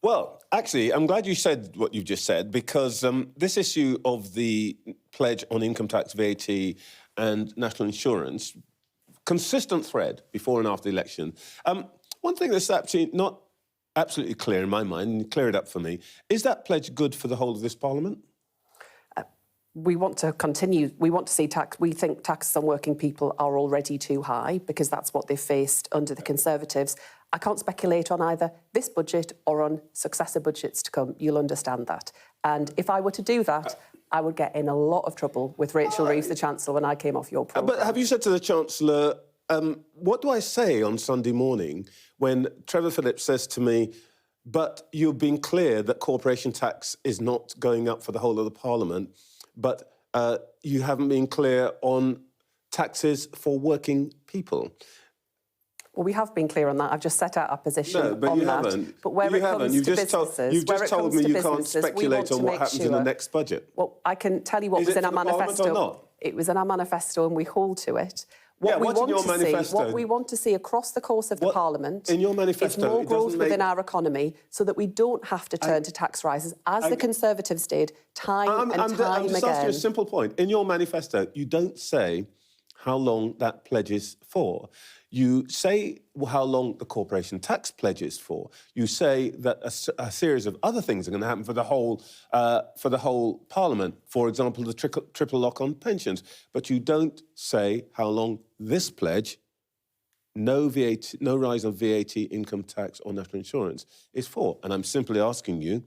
Well, actually, I'm glad you said what you just said, because this issue of the pledge on income tax, VAT and national insurance, consistent thread before and after the election. One thing that's actually not absolutely clear in my mind, and clear it up for me, is that pledge good for the whole of this Parliament? We want to continue. We want to see tax. We think taxes on working people are already too high because that's what they faced under the Conservatives. I can't speculate on either this budget or on successive budgets to come. You'll understand that. And if I were to do that, I would get in a lot of trouble with Rachel Reeves, the Chancellor, when I came off your programme. But have you said to the Chancellor, what do I say on Sunday morning when Trevor Phillips says to me, but you've been clear that corporation tax is not going up for the whole of the Parliament, but you haven't been clear on taxes for working people? Well, we have been clear on that. I've just set out our position on that. No, but you haven't. But where it comes to businesses... You've just told me you can't speculate on what happens in the next budget. Well, I can tell you what was in our manifesto. Or not? It was in our manifesto and we hold to it. What we want to see across the course of the Parliament in your manifesto, is more growth within our economy so that we don't have to turn to tax rises, as the Conservatives did time and time again. I'm just asking a simple point. In your manifesto, you don't say how long that pledges for. You say how long the corporation tax pledges for. You say that a series of other things are going to happen for the whole Parliament. For example, the triple lock on pensions. But you don't say how long this pledge, no VAT, no rise of VAT, income tax or national insurance, is for. And I'm simply asking you,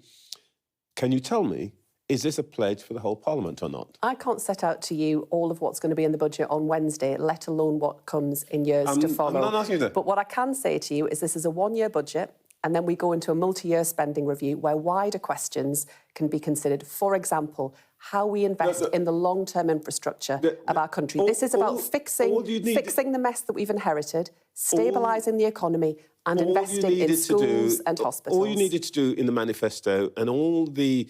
can you tell me, is this a pledge for the whole Parliament or not? I can't set out to you all of what's going to be in the budget on Wednesday, let alone what comes in years to follow. I'm not asking you that. But what I can say to you is this is a one-year budget, and then we go into a multi-year spending review where wider questions can be considered. For example, how we invest in the long-term infrastructure of our country. This is about fixing the mess that we've inherited, stabilising the economy and investing in schools and hospitals. All you needed to do in the manifesto, and all the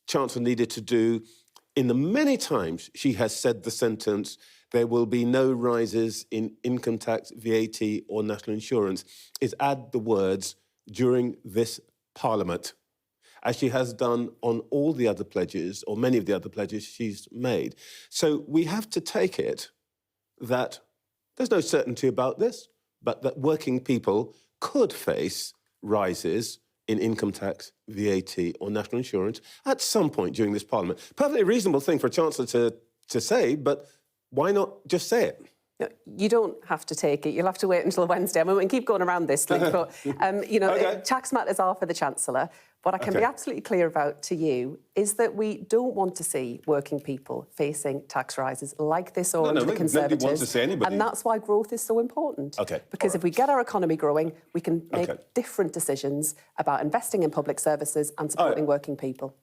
Chancellor needed to do in the many times she has said the sentence, there will be no rises in income tax, VAT or national insurance, is add the words during this Parliament, as she has done on all the other pledges, or many of the other pledges she's made. So we have to take it that there's no certainty about this, but that working people could face rises in income tax, VAT or national insurance at some point during this Parliament. Perfectly reasonable thing for a Chancellor to say, but why not just say it? You don't have to take it. You'll have to wait until Wednesday. I mean, we can keep going around this, Luke, but, you know, tax matters are for the Chancellor. What I can be absolutely clear about to you is that we don't want to see working people facing tax rises like this or under the Conservatives. Nobody wants to see anybody. And that's why growth is so important. Because if we get our economy growing, we can make different decisions about investing in public services and supporting working people.